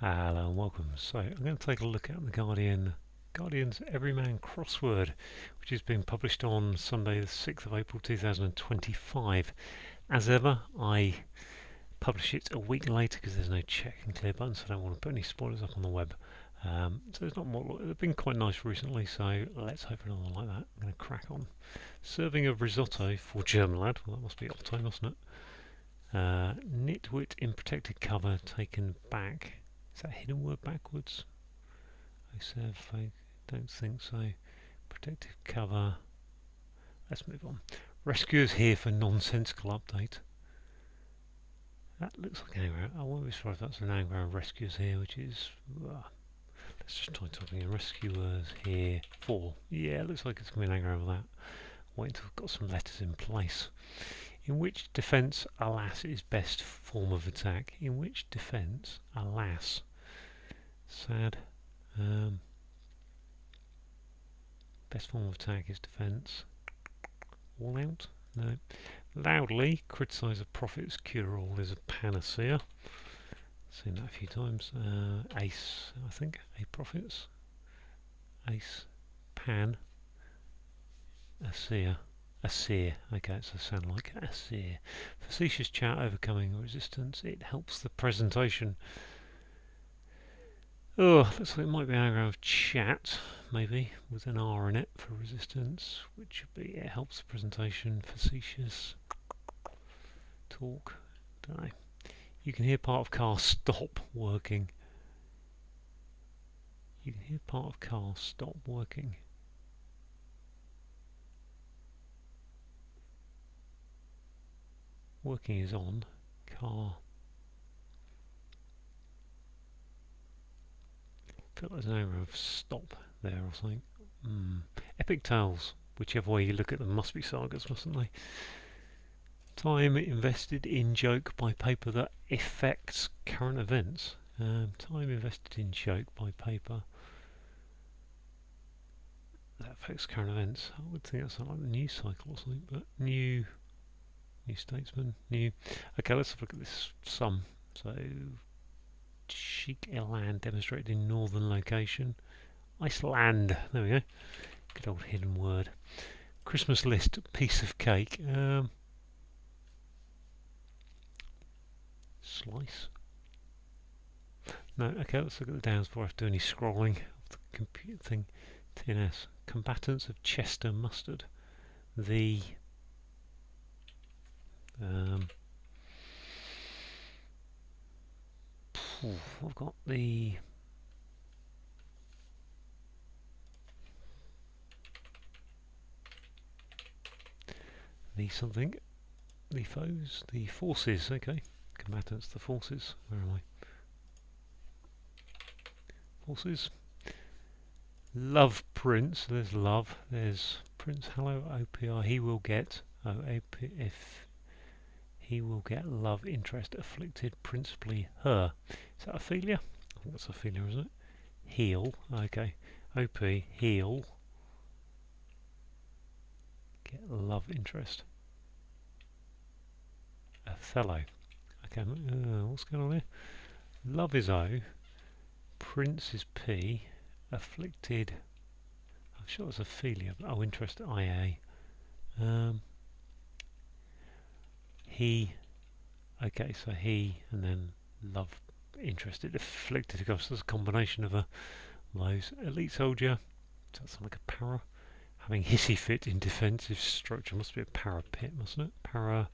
Hello and welcome. So I'm going to take a look at the Guardian's Everyman crossword, which is being published on Sunday the 6th of April 2025. As ever, I publish it a week later because there's no check and clear button, so I don't want to put any spoilers up on the web. So there's not more. They've been quite nice recently, so let's hope another one like that. I'm going to crack on. Serving of risotto for German lad. Well, that must be Otto, mustn't it? Nitwit in protected cover taken back. Is that a hidden word backwards? I don't think so. Protective cover. Let's move on. Rescuers here for nonsensical update. That looks like an anagram. I won't be surprised if that's an anagram of rescuers here, which is. Let's just try typing in rescuers here for. Yeah, it looks like it's going to be an anagram of that. Wait until I've got some letters in place. In which defence, alas, is best form of attack? In which defence, alas? Sad. Best form of attack is defence. All out? No. Loudly criticise a prophet's cure-all is a panacea. Seen that a few times. Ace, I think. A prophets. Ace. Pan. A seer. A seer. Okay, it's a sound like a seer. Facetious chat overcoming resistance. It helps the presentation. Oh, looks like it might be an anagram of chat, maybe, with an R in it for resistance, which would be it helps the presentation. Facetious talk. Don't know. You can hear part of car stop working. You can hear part of car stop working. Working is on. Car. I feel like there's an anagram of stop there or something. Epic tales. Whichever way you look at them must be sagas, mustn't they? Time invested in joke by paper that affects current events. Time invested in joke by paper that affects current events. I would think that's like the news cycle or something, but new statesman, new. Okay, let's have a look at this sum. So, chic elan demonstrated in northern location. Iceland. There we go. Good old hidden word. Christmas list. Piece of cake. Slice. No, okay, let's look at the downs before I have to do any scrolling of the computer thing. TNS. Combatants of Chester mustard. The I've got the something. The foes, the forces, okay. Combatants, the forces. Where am I? Forces. Love Prince, there's love. There's Prince, hello, OPR. He will get, if he will get love interest afflicted, principally her. Is that Ophelia? I think that's Ophelia, isn't it? Heal, okay. OP, heal. Get love interest. Othello. Okay, what's going on here? Love is O. Prince is P. Afflicted. I'm sure it's Ophelia. But interest IA. He. Okay, so he and then love interested. Afflicted. Of course, there's a combination of those. Elite soldier. Does that sound like a para? Having hissy fit in defensive structure. Must be a parapet, mustn't it? Para.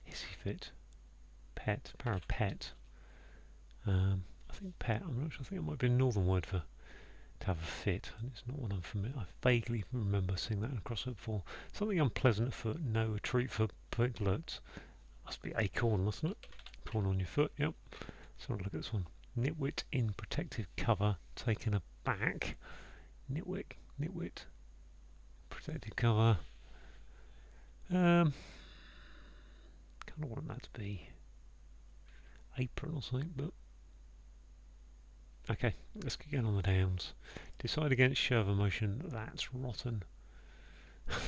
Hissy fit. Pet. Parapet. I think pet. I'm not sure. I think it might be a northern word for to have a fit, and it's not one I'm familiar. I vaguely remember seeing that across it before. Something unpleasant afoot. No retreat for piglets. Must be acorn, mustn't it? Corn on your foot. Yep. So look at this one. Nitwit in protective cover, taken aback. Nitwit, protective cover. Kind of want that to be apron or something, but okay. Let's get going on the downs. Decide against show of emotion. That's rotten.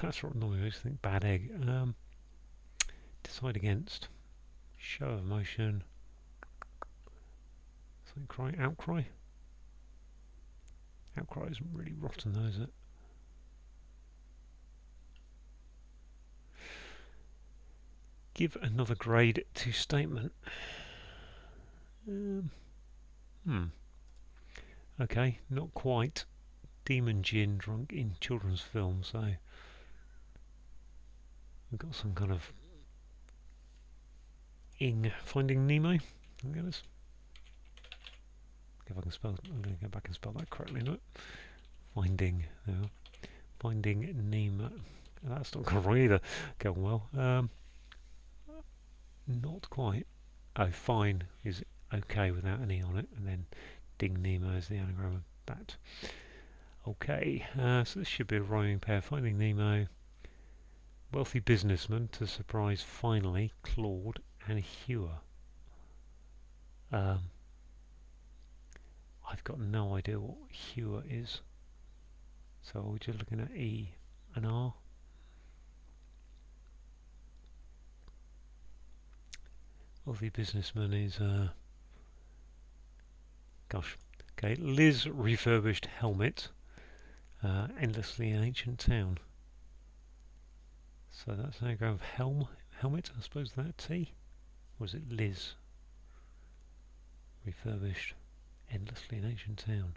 That's rotten. I always think bad egg. Decide Decide against. Show of emotion. Something cry. Outcry. Outcry isn't really rotten though, is it? Give another grade to statement. Okay, not quite. Demon gin drunk in children's film, so we've got some kind of Finding Nemo. Look at this. If I can spell, I'm going to go back and spell that correctly. No, Finding Nemo. That's not going wrong either. Going well. Not quite. Oh, fine is okay without an E on it, and then Ding Nemo is the anagram of that. Okay, so this should be a rhyming pair. Finding Nemo, wealthy businessman to surprise finally Claude and Hewer. I've got no idea what Hewer is, so we're just looking at E and R. Wealthy businessman is gosh, okay. Liz refurbished helmet. Endlessly ancient town. So that's an anagram of helmet, I suppose that T? Or is it Liz? Refurbished. Endlessly an ancient town.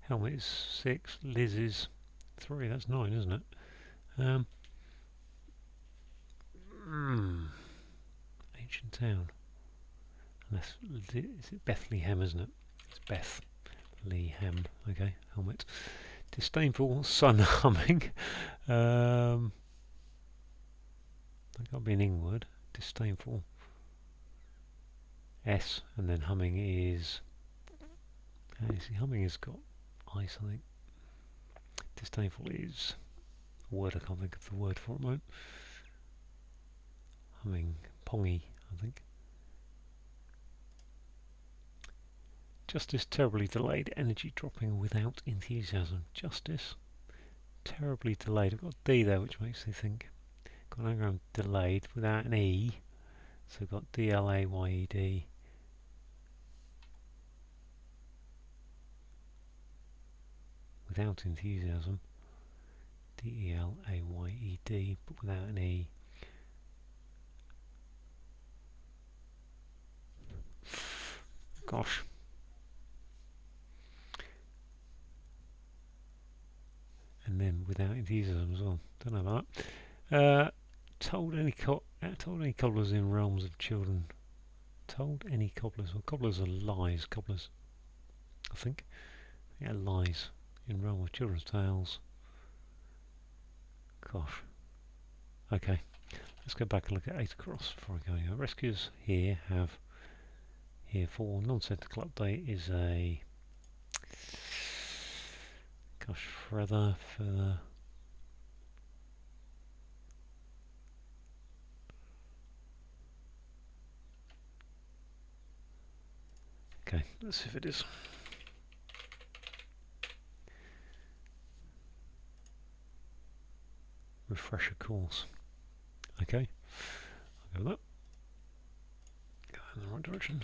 Helmet is 6, Liz is 3, that's 9, isn't it? Ancient town. Unless, is it Bethlehem, isn't it? It's Bethlehem. Okay, helmet. Disdainful sun humming. That can't be an ing word. Disdainful. S, and then humming is. See, humming has got I something. Disdainful is a word I can't think of the word for at the moment. Humming, pongy, I think. Justice terribly delayed, energy dropping without enthusiasm. Justice terribly delayed. I've got D there, which makes me think. Got an anagram delayed without an E, so I've got D-L-A-Y-E-D. Without enthusiasm. D-E-L-A-Y-E-D, but without an E. Gosh. And then without enthusiasm as well. Don't know about that. Told any cobblers in realms of children. Told any cobblers. Well, cobblers are lies. Cobblers, I think. Yeah, lies in realm of children's tales. Gosh. Okay. Let's go back and look at 8 across before I go anywhere. Rescuers here have here for nonsensical update is a gosh further. Okay, let's see if it is. Refresher course. Okay, I'll go with that. Go in the right direction.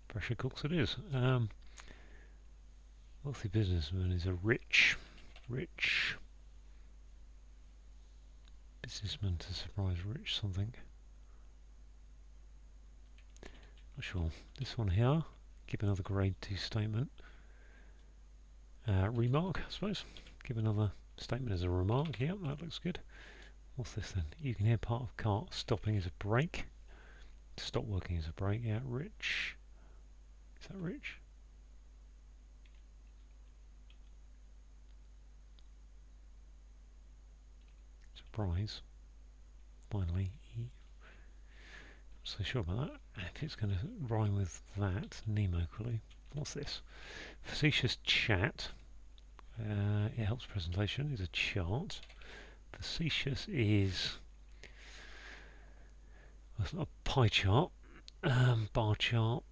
Refresher course it is. Wealthy businessman is a rich businessman to surprise rich something. Not sure. This one here. Give another grade 2 statement. Remark, I suppose. Give another statement as a remark. Yep, that looks good. What's this then? You can hear part of cart stopping as a brake. Stop working as a brake. Yeah, rich. Is that rich? Surprise. Finally. Not so sure about that. If it's going to rhyme with that, Nemo equally. What's this? Facetious chat. It helps presentation. Is a chart. Facetious is. Well, it's not a pie chart. Bar chart.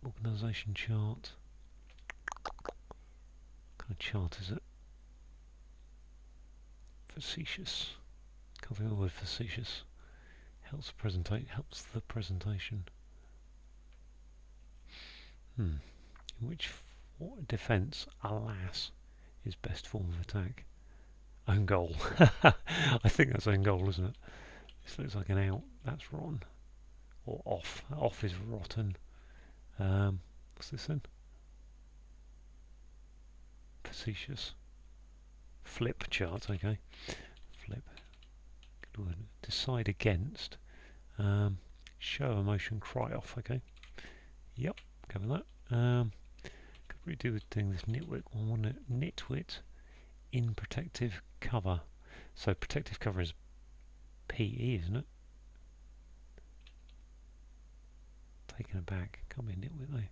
Organisation chart. What kind of chart is it? Facetious. Can't think of the word facetious. Helps the presentation. In which defence, alas, is best form of attack? Own goal. I think that's own goal, isn't it? This looks like an out. That's rotten. Or off. Off is rotten. What's this then? Facetious. Flip chart, okay. Flip. Good word. Decide against. Show emotion, cry off, okay. Yep, cover that. Could we do with doing this nitwit one, wouldn't it? Nitwit in protective cover. So protective cover is PE, isn't it? Taken aback. Can't be a nitwit though.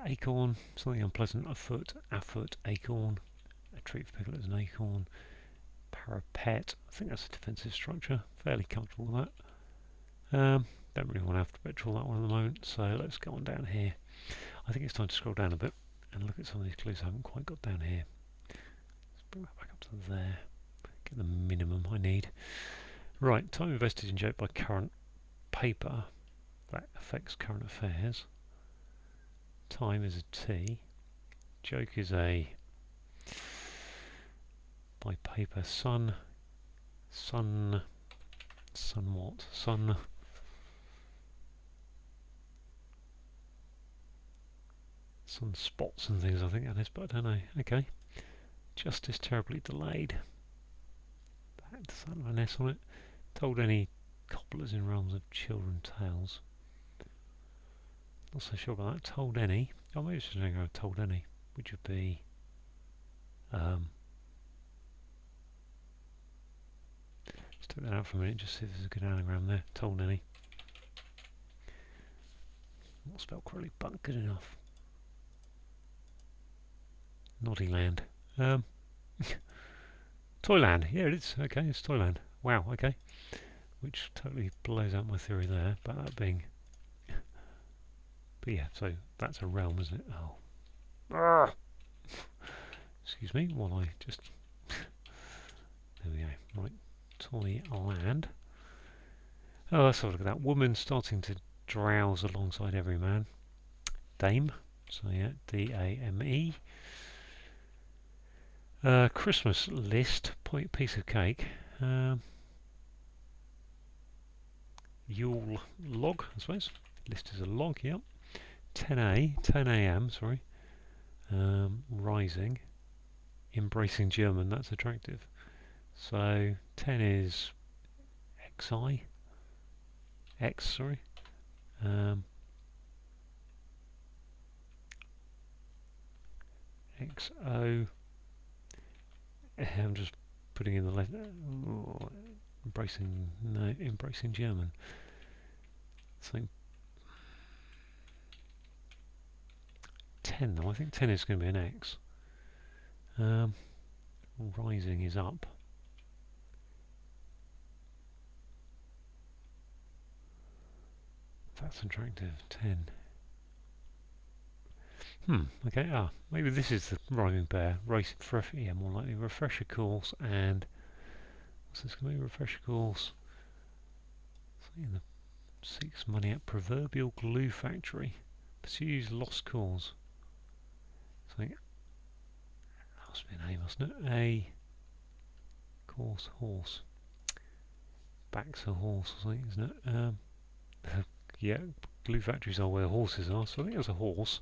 Acorn, something unpleasant. Afoot, acorn. A treat for piglet is an acorn. Parapet, I think that's a defensive structure. Fairly comfortable with that. Don't really want to have to petrol that one at the moment, so let's go on down here. I think it's time to scroll down a bit and look at some of these clues I haven't quite got down here. Let's bring that back up to there. Get the minimum I need. Right, time invested in joke by current paper. That affects current affairs. Time is a T. Joke is a by paper. Sun what? Sun spots and things I think that is, but I don't know. Okay. Justice terribly delayed. Does that have an S on it? Told any cobblers in realms of children tales. Not so sure about that. Told any. Oh, maybe it's just going to go told any, which would be let's take that out for a minute, just see if there's a good anagram there. Told any. Not spelled correctly, but good enough. Noddyland. Toyland. Yeah, it is. Okay, it's Toyland. Wow. Okay. Which totally blows out my theory there. But that being, but yeah. So that's a realm, isn't it? Oh. Ah! Excuse me. While I just. There we go. Right. Toyland. Oh, let's have a look at that. Woman starting to drowse alongside Everyman. Dame. So yeah, D-A-M-E. Christmas list, piece of cake. Yule log, I suppose. List is a log, yep. 10 a.m., sorry. Rising. Embracing German, that's attractive. So 10 is XI. X, sorry. XO. I'm just putting in the letter. Embracing German. So 10 though, I think 10 is going to be an X. Rising is up. That's attractive. 10. Okay, maybe this is the rhyming pair. Yeah, more likely refresher course and what's this going to be? Refresher course. Something that seeks money at proverbial glue factory. Pursues lost cause. Something. That must be an A, mustn't it? A course horse. Backs a horse or something, isn't it? Yeah, glue factories are where horses are, so I think it's a horse.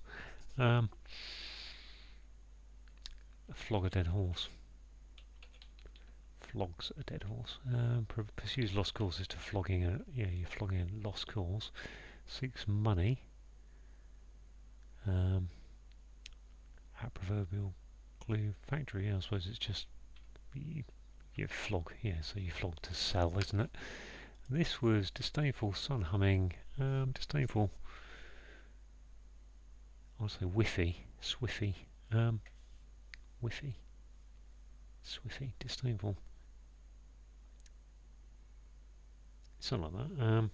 Flog a dead horse. Flogs a dead horse. Pursues lost causes to flogging a you're flogging a lost cause. Seeks money. At proverbial glue factory. Yeah, I suppose it's just you flog. Yeah, so you flog to sell, isn't it? This was disdainful sun humming. Disdainful. I'll say whiffy, swiffy. Whiffy, swiffy, disdainful. Something like that.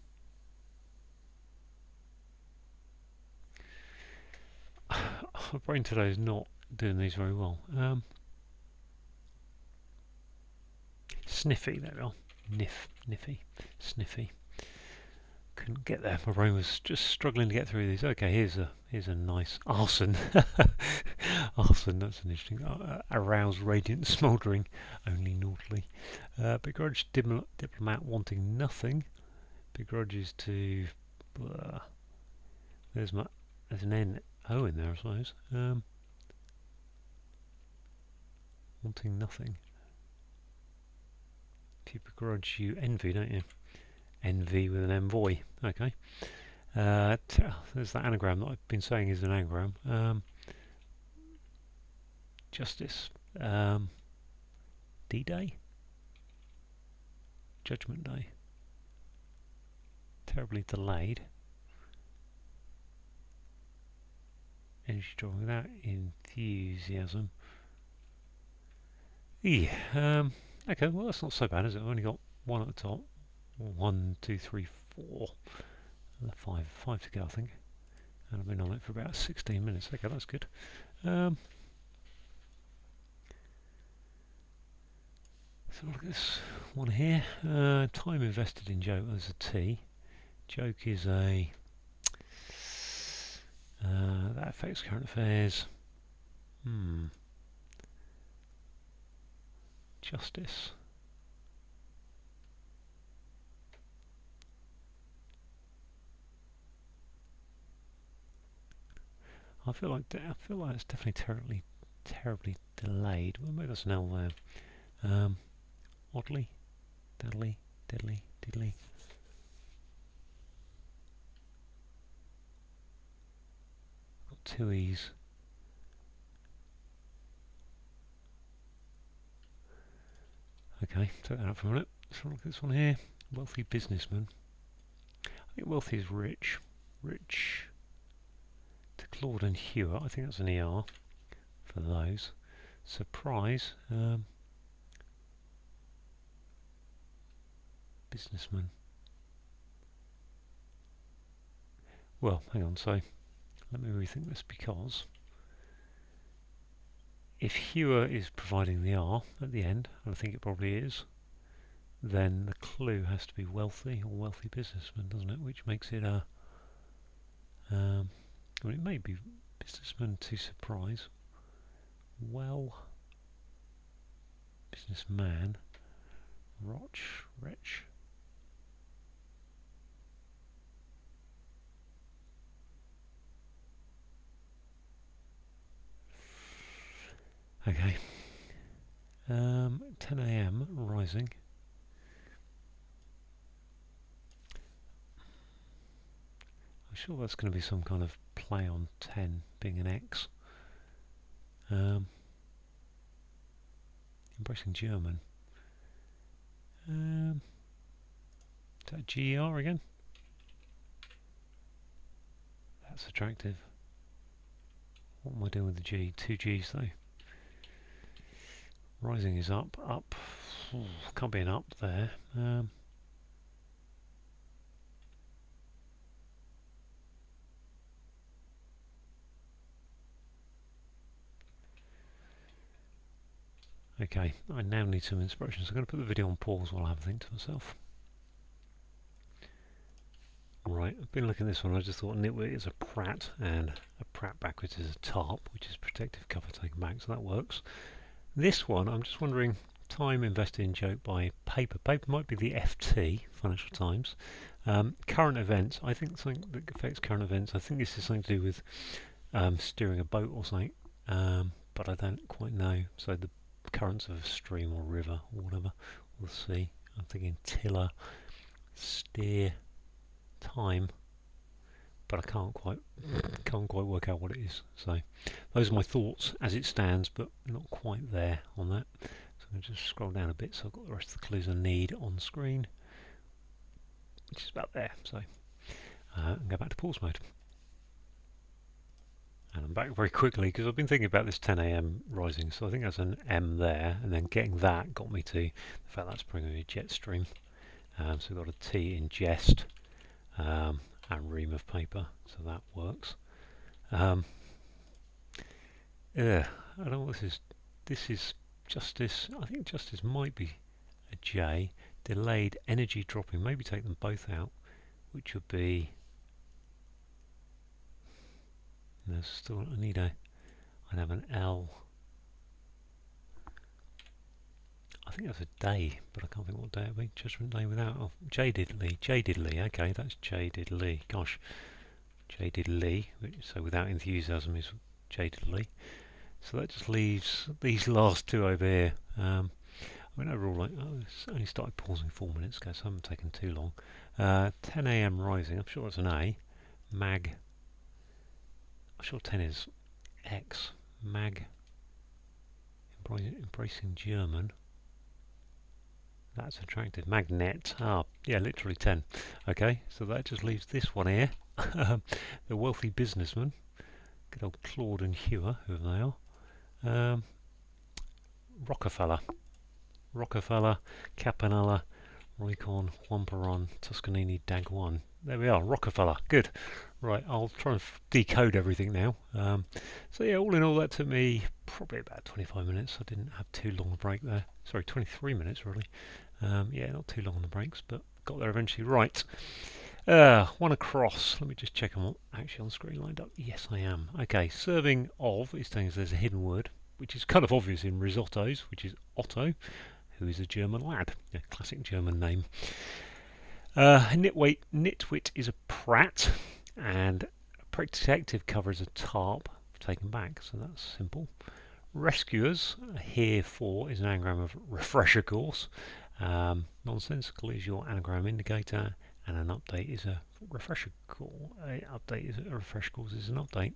my brain today is not doing these very well. Sniffy, there we are. Niffy, sniffy. Couldn't get there. My brain was just struggling to get through these. Okay, here's a nice arson. Arson, that's an interesting. Aroused, radiant, smouldering, only naughtily. Begrudged diplomat wanting nothing. Begrudges to. There's an N-O in there, I suppose. Wanting nothing. If you begrudge, you envy, don't you? Envy with an envoy. Okay. There's that anagram that I've been saying is an anagram. Justice. D-Day? Judgment Day. Terribly delayed. Energy drawing without enthusiasm. Yeah. Okay, well that's not so bad, is it? I've only got one at the top. 1, 2, 3, 4. Five to go, I think. And I've been on it for about 16 minutes. Okay, that's good. So look at this one here. Time invested in joke. There's a T. Joke is a that affects current affairs. Justice. I feel like it's definitely terribly delayed. Well, maybe that's an L there. Oddly, diddly. Got two E's. Okay, take that out for a minute. Let's look at this one here. Wealthy businessman. I think wealthy is rich. Rich. To Claude and Hewer. I think that's an ER for those. Surprise. Businessman. Well, hang on. So let me rethink this, because if Hewer is providing the R at the end, and I think it probably is, then the clue has to be wealthy or wealthy businessman, doesn't it? Which makes it a. Well, it may be businessman to surprise. Well, businessman. Wretch. Okay. 10 a.m. rising. I'm sure that's going to be some kind of play on 10 being an X. Embracing German. Is that GER again? That's attractive. What am I doing with the G? Two G's though. Rising is up. Ooh, can't be an up there. Okay, I now need some inspiration, so I'm going to put the video on pause while I have a think to myself. Right, I've been looking at this one. I just thought nitwit is a prat, and a prat backwards is a tarp, which is protective cover taken back, so that works. This one, I'm just wondering, time invested in joke by paper. Paper might be the FT, Financial Times. Current events, I think something that affects current events. I think this is something to do with steering a boat or something, but I don't quite know. So the currents of a stream or river or whatever, we'll see. I'm thinking tiller, steer, time, but I can't quite work out what it is. So those are my thoughts as it stands, but not quite there on that. So I'm going to just scroll down a bit so I've got the rest of the clues I need on screen, which is about there. So and go back to pause mode. And I'm back very quickly because I've been thinking about this 10 a.m. rising, so I think there's an M there, and then getting that got me to the fact that's bringing me a jet stream. So we've got a T in jest, and ream of paper, so that works. I don't know what this is. This is justice. I think justice might be a J. Delayed energy dropping. Maybe take them both out, which would be. There's still. I need a. I'd have an L. I think that's a day, but I can't think what day it would be. Judgment Day without. Oh, jadedly. Jadedly. Okay, that's jadedly. Gosh. Jadedly. So without enthusiasm is jadedly. So that just leaves these last two over here. I mean, overall, I only started pausing 4 minutes ago, so I haven't taken too long. 10 a.m. rising. I'm sure it's an A. Mag. I'm sure 10 is X. Mag. Embracing German. That's attractive. Magnet. Ah, yeah, literally 10. Okay, so that just leaves this one here. The wealthy businessman. Good old Claude and Hewer, whoever they are. Rockefeller. Rockefeller, Campanella, Roycon, Juanperon, Toscanini, Dagwan. There we are, Rockefeller. Good. Right, I'll try and decode everything now. So yeah, all in all, that took me probably about 25 minutes. I didn't have too long a break there. Sorry, 23 minutes really. Yeah, not too long on the breaks, but got there eventually. Right. One across. Let me just check I'm actually on screen lined up. Yes, I am. Okay, serving of is telling us there's a hidden word, which is kind of obvious in risottos, which is Otto, who is a German lad. A classic German name. Nitwit is a prat, and protective cover is a tarp taken back, so that's simple. Rescuers, here for, is an anagram of refresher course. Nonsensical is your anagram indicator, and an update is a refresher course. A refresher course is an update.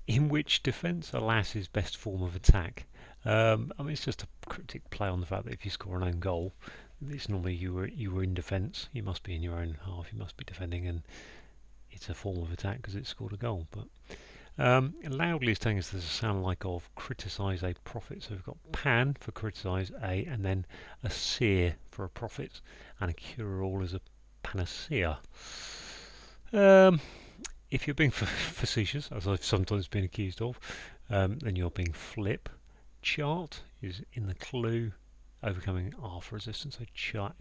In which defence, alas, is best form of attack. I mean, it's just a cryptic play on the fact that if you score an own goal, it's normally you were in defence. You must be in your own half. You must be defending, and it's a form of attack because it scored a goal. But loudly is telling us there's a sound like of criticise a prophet. So we've got pan for criticise a, and then a seer for a prophet, and a cure-all is a panacea. If you're being facetious, as I've sometimes been accused of, then you're being flip. Chart is in the clue, overcoming R for resistance, so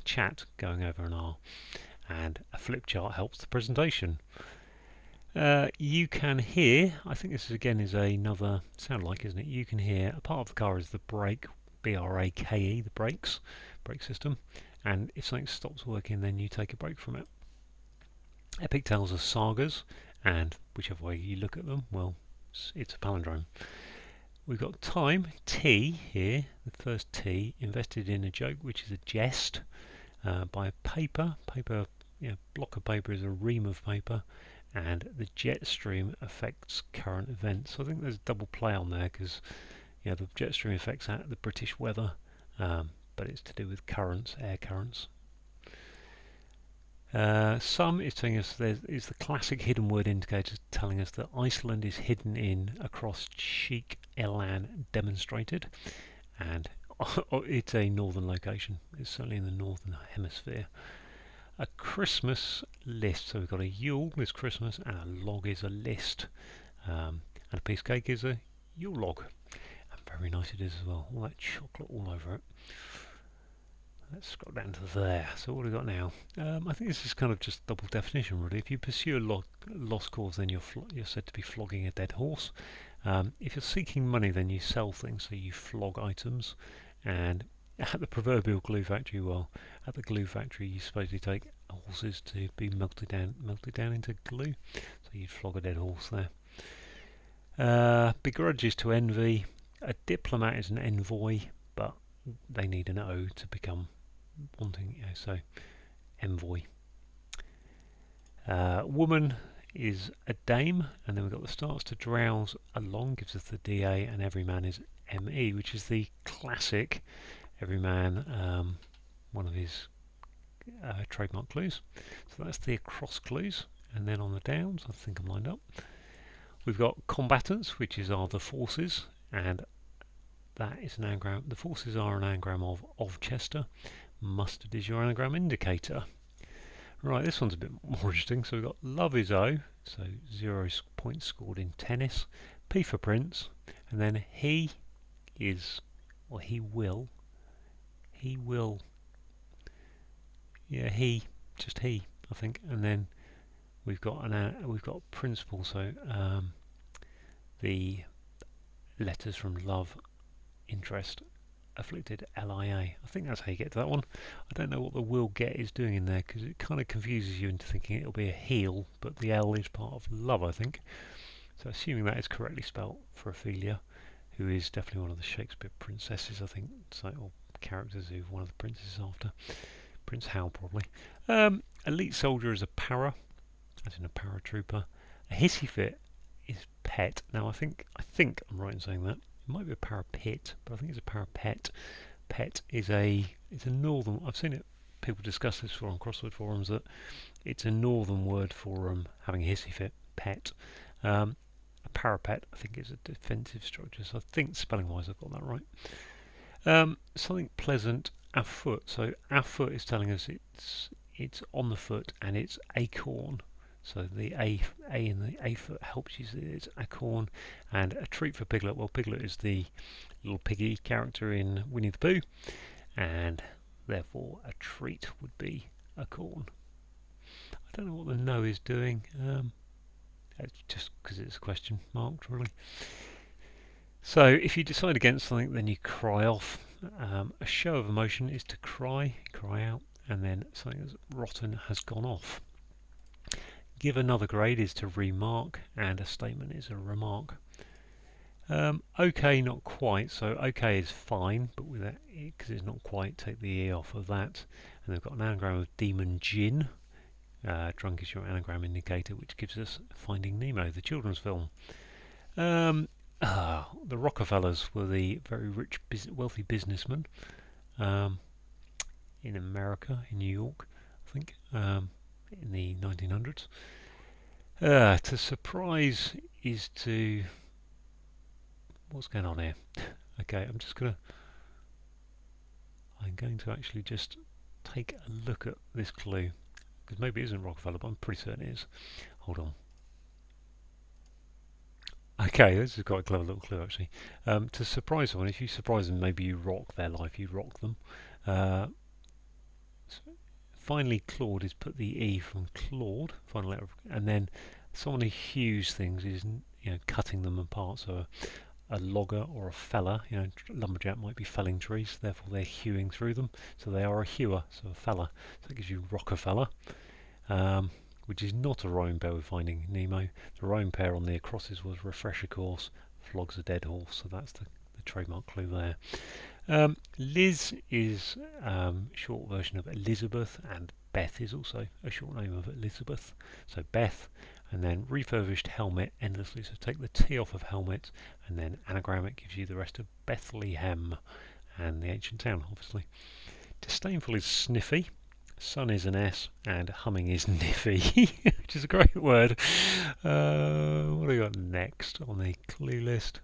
chat going over an R. And a flip chart helps the presentation. You can hear, I think this again is another sound like, isn't it? You can hear, a part of the car is the brake, B-R-A-K-E, the brakes, brake system. And if something stops working, then you take a break from it. Epic tales are sagas, and whichever way you look at them, well, it's a palindrome. We've got time, T here, the first T, invested in a joke, which is a jest, by a paper. Block of paper is a ream of paper, and the jet stream affects current events. So I think there's a double play on there, because the jet stream affects the British weather, but it's to do with currents, air currents. Some is telling us there is the classic hidden word indicator telling us that Iceland is hidden in across Sheik Elan demonstrated, and it's a northern location. It's certainly in the northern hemisphere. A Christmas list. So we've got a Yule is Christmas, and a log is a list, and a piece of cake is a Yule log. And very nice it is as well. All that chocolate all over it. Let's scroll down to there. So what have we got now? I think this is kind of just double definition, really. If you pursue a lost cause, then you're said to be flogging a dead horse. If you're seeking money, then you sell things, so you flog items. And at the proverbial glue factory, well, at the glue factory, you supposedly take horses to be melted down into glue. So you'd flog a dead horse there. Begrudge is to envy. A diplomat is an envoy, but they need an O to become wanting, so envoy. Woman is a dame, and then we've got the starts to drowse along, gives us the DA, and everyman is ME, which is the classic Everyman, one of his trademark clues. So that's the across clues, and then on the downs, I think I'm lined up. We've got combatants, which are the forces, and that is an anagram. The forces are an anagram of Chester. Mustard is your anagram indicator. Right, this one's a bit more interesting. So we've got love is O, so 0 points scored in tennis. P for prince, and then he is, or he will, yeah, just he, I think, and then we've got principal, so the letters from love, interest, afflicted, LIA. I think that's how you get to that one. I don't know what the will get is doing in there because it kind of confuses you into thinking it'll be a heal, but the L is part of love, I think. So assuming that is correctly spelt for Ophelia, who is definitely one of the Shakespeare princesses, I think, so, or characters who one of the princes after. Prince Hal, probably. Elite soldier is a para, as in a paratrooper. A hissy fit is pet. Now I think I'm right in saying that. It might be a parapet, but I think it's a parapet. Pet is it's a northern. I've seen it. People discuss this on crossword forums that it's a northern word for having a hissy fit. Pet. A parapet, I think, is a defensive structure. So I think spelling-wise, I've got that right. Something pleasant. Afoot. So afoot is telling us it's on the foot and it's acorn. So the A in the A foot helps you see it's acorn. And a treat for Piglet. Well, Piglet is the little piggy character in Winnie the Pooh, and therefore a treat would be a corn. I don't know what the no is doing. It's just because it's a question marked, really. So if you decide against something, then you cry off. A show of emotion is to cry out, and then something that's rotten has gone off. Give another grade is to remark, and a statement is a remark. Okay, not quite. So okay is fine, but with that, because it's not quite, take the E off of that. And they've got an anagram of demon gin. Drunk is your anagram indicator, which gives us Finding Nemo, the children's film. The Rockefellers were the very rich, wealthy businessmen in America, in New York, I think, in the 1900s. To surprise is to... What's going on here? Okay, I'm going to actually just take a look at this clue, because maybe it isn't Rockefeller, but I'm pretty certain it is. Hold on. Okay, this is quite a clever little clue, actually. To surprise someone, if you surprise them, maybe you rock their life, you rock them. Finally, Claude is put the E from Claude, final letter, and then someone who hews things is cutting them apart. So a logger or a feller, lumberjack might be felling trees, therefore they're hewing through them. So they are a hewer, so a feller. So that gives you Rockefeller. Which is not a rhyme pair with Finding Nemo. The rhyme pair on the acrosses was refresher course, flogs a dead horse, so that's the trademark clue there. Liz is a short version of Elizabeth, and Beth is also a short name of Elizabeth. So Beth, and then refurbished helmet endlessly, so take the T off of helmet, and then anagram it gives you the rest of Bethlehem, and the ancient town, obviously. Disdainful is sniffy. Sun is an S, and humming is niffy, which is a great word. What do we got next on the clue list?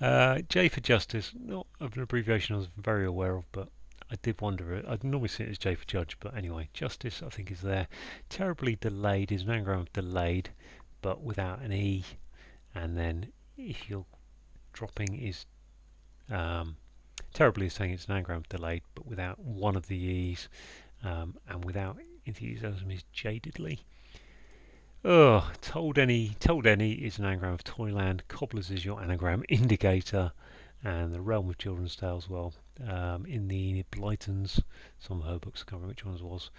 J for justice, not an abbreviation I was very aware of, but I did wonder it. I'd normally see it as J for judge, but anyway, justice I think is there. Terribly delayed is an anagram of delayed, but without an E, and then if you're dropping is terribly is saying it's an anagram of delayed, but without one of the E's. And without enthusiasm is jadedly. Told any is an anagram of Toyland. Cobblers is your anagram indicator, and the realm of children's tales. Well, in the Blytons, some of her books, I can't remember which ones it was.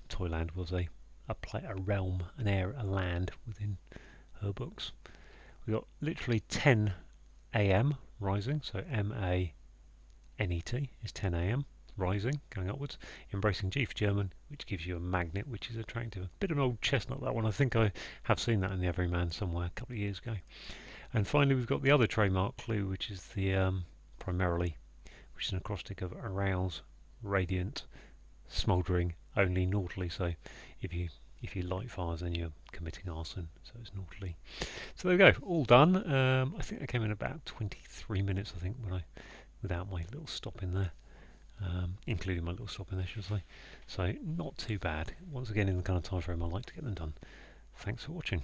Toyland was a realm, an area, a land within her books. We got literally 10 a.m. rising, so MANET is 10 a.m. rising, going upwards. Embracing G for German, which gives you a magnet, which is attractive. A bit of an old chestnut, that one. I think I have seen that in the Everyman somewhere a couple of years ago. And finally, we've got the other trademark clue, which is the primarily, which is an acrostic of arouse, radiant, smouldering, only naughtily. So if you light fires, then you're committing arson. So it's naughtily. So there we go, all done. I think I came in about 23 minutes. I think without my little stop in there. Including my little stop in there, should I say. So not too bad. Once again, in the kind of time frame I like to get them done. Thanks for watching.